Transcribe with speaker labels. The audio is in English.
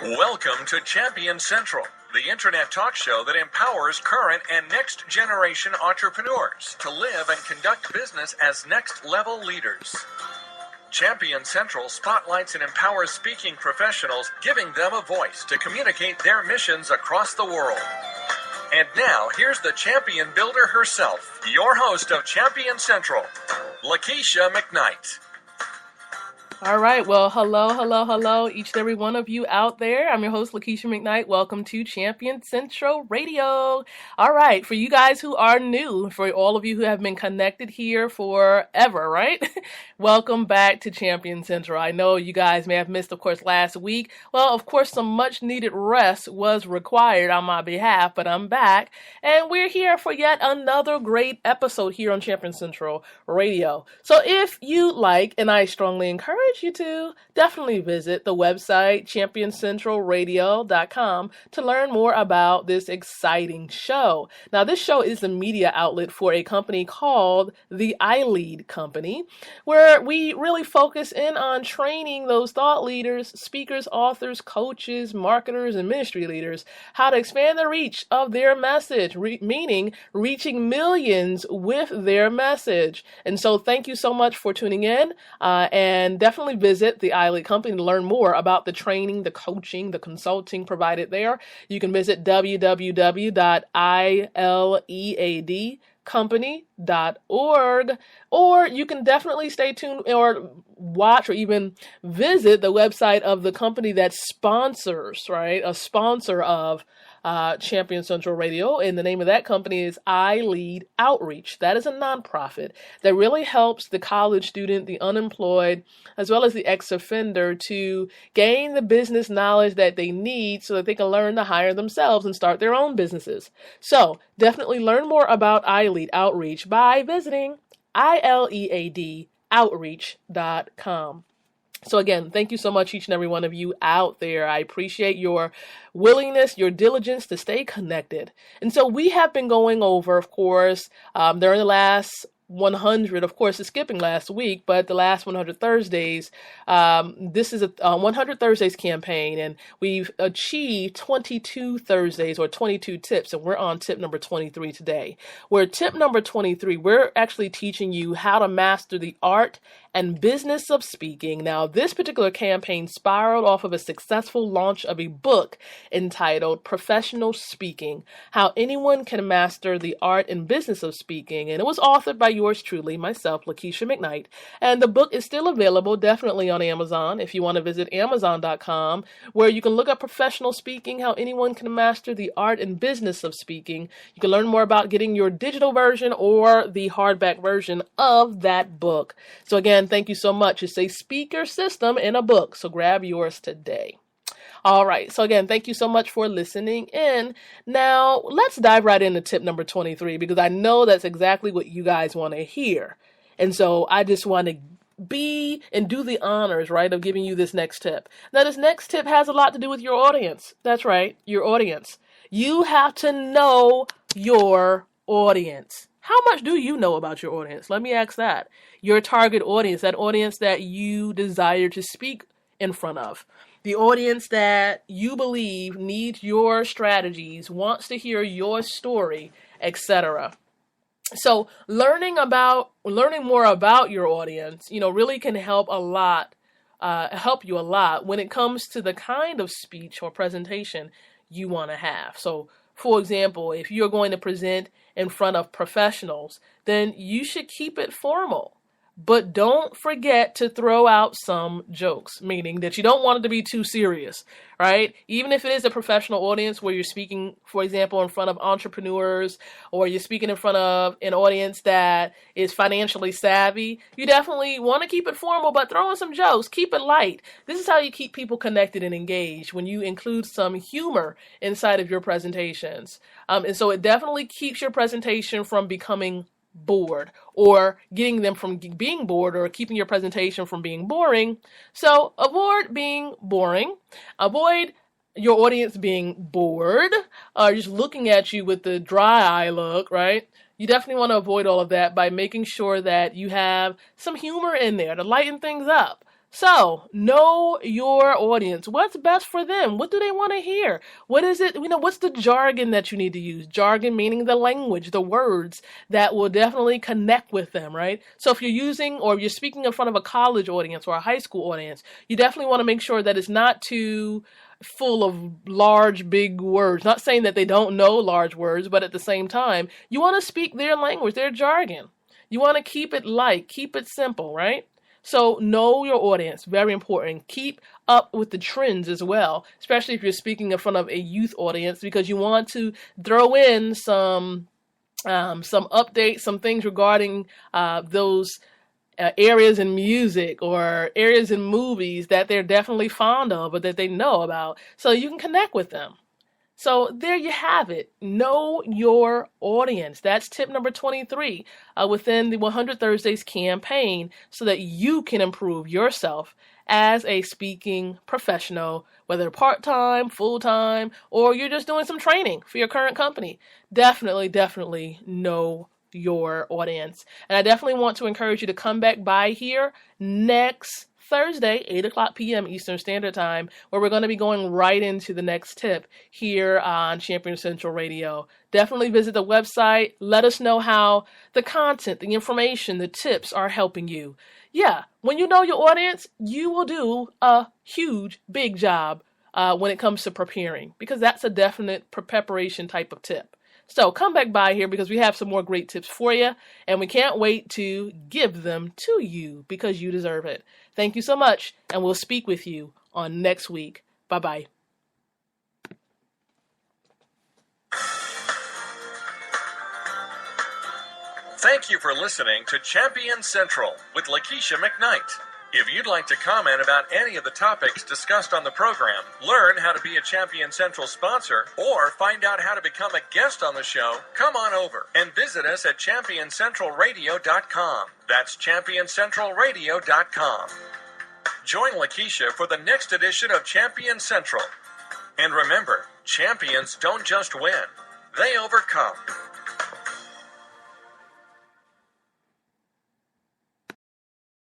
Speaker 1: Welcome to Champion Central, the internet talk show that empowers current and next generation entrepreneurs to live and conduct business as next level leaders. Champion Central spotlights and empowers speaking professionals, giving them a voice to communicate their missions across the world. And now, here's the champion builder herself, your host of Champion Central, Lakeisha McKnight.
Speaker 2: All right. Well, hello, each and every one of you out there. I'm your host, Lakeisha McKnight. Welcome to Champion Central Radio. All right. For you guys who are new, for all of you who have been connected here forever, right? Welcome back to Champion Central. I know you guys may have missed, of course, last week. Well, of course, some much needed rest was required on my behalf, but I'm back and we're here for yet another great episode here on Champion Central Radio. So if you like, and I strongly encourage you to, definitely visit the website championcentralradio.com to learn more about this exciting show. Now, this show is the media outlet for a company called the iLead Company, where we really focus in on training those thought leaders, speakers, authors, coaches, marketers, and ministry leaders how to expand the reach of their message, meaning reaching millions with their message. And so thank you so much for tuning in, and definitely visit the iLead Company to learn more about the training, the coaching, the consulting provided there. You can visit www.ileadcompany.org, or you can definitely stay tuned or watch or even visit the website of the company that sponsors, right? A sponsor of Champion Central Radio, and the name of that company is iLead Outreach. That is a nonprofit that really helps the college student, the unemployed, as well as the ex-offender to gain the business knowledge that they need so that they can learn to hire themselves and start their own businesses. So definitely learn more about iLead Outreach by visiting ileadoutreach.com. So again, thank you so much, each and every one of you out there. I appreciate your willingness, your diligence to stay connected. And so we have been going over, of course, during the last 100, of course, it's skipping last week, but the last 100 Thursdays, this is a 100 Thursdays campaign, and we've achieved 22 Thursdays or 22 tips, and we're on tip number 23 today. Where tip number 23, we're actually teaching you how to master the art and business of speaking. Now, this particular campaign spiraled off of a successful launch of a book entitled Professional Speaking, How Anyone Can Master the Art and Business of Speaking. And it was authored by yours truly, myself, Lakeisha McKnight. And the book is still available, definitely on Amazon, if you want to visit Amazon.com, where you can look up Professional Speaking, How Anyone Can Master the Art and Business of Speaking. You can learn more about getting your digital version or the hardback version of that book. So again, thank you so much. It's a speaker system in a book, so grab yours today. All right, so again, thank you so much for listening in. Now, let's dive right into tip number 23, because I know that's exactly what you guys want to hear. And so I just want to be and do the honors, right, of giving you this next tip. Now, this next tip has a lot to do with your audience. That's right, your audience. You have to know your audience. How much do you know about your audience? Let me ask that. Your target audience, that audience that you desire to speak in front of. The audience that you believe needs your strategies, wants to hear your story, etc. So learning more about your audience, really can help you a lot when it comes to the kind of speech or presentation you want to have. So, for example, if you're going to present in front of professionals, then you should keep it formal. But don't forget to throw out some jokes, meaning that you don't want it to be too serious, right? Even if it is a professional audience where you're speaking, for example, in front of entrepreneurs, or you're speaking in front of an audience that is financially savvy, you definitely want to keep it formal, but throw in some jokes. Keep it light. This is how you keep people connected and engaged, when you include some humor inside of your presentations. And so it definitely keeps your presentation from becoming bored, or getting them from being bored, or keeping your presentation from being boring. So avoid being boring. Avoid your audience being bored, or just looking at you with the dry eye look, right? You definitely want to avoid all of that by making sure that you have some humor in there to lighten things up. So, know your audience. What's best for them? What do they want to hear? What is it? What's the jargon that you need to use? Jargon meaning the language, the words that will definitely connect with them, right? So, if you're using or you're speaking in front of a college audience or a high school audience, you definitely want to make sure that it's not too full of large, big words. Not saying that they don't know large words, but at the same time, you want to speak their language, their jargon. You want to keep it light, keep it simple, right? So know your audience, very important. Keep up with the trends as well, especially if you're speaking in front of a youth audience, because you want to throw in some updates, some things regarding those areas in music or areas in movies that they're definitely fond of or that they know about, so you can connect with them. So there you have it. Know your audience. That's tip number 23 within the 100 Thursdays campaign, so that you can improve yourself as a speaking professional, whether part-time, full-time, or you're just doing some training for your current company. Definitely know your audience. And I definitely want to encourage you to come back by here next Thursday, 8 o'clock p.m. Eastern Standard Time, where we're going to be going right into the next tip here on Champion Central Radio. Definitely visit the website. Let us know how the content, the information, the tips are helping you. Yeah, when you know your audience, you will do a huge, big job when it comes to preparing, because that's a definite preparation type of tip. So come back by here, because we have some more great tips for you, and we can't wait to give them to you because you deserve it. Thank you so much, and we'll speak with you on next week. Bye-bye.
Speaker 1: Thank you for listening to Champion Central with Lakeisha McKnight. If you'd like to comment about any of the topics discussed on the program, learn how to be a Champion Central sponsor, or find out how to become a guest on the show, come on over and visit us at ChampionCentralRadio.com. That's ChampionCentralRadio.com. Join Lakeisha for the next edition of Champion Central. And remember, champions don't just win, they overcome.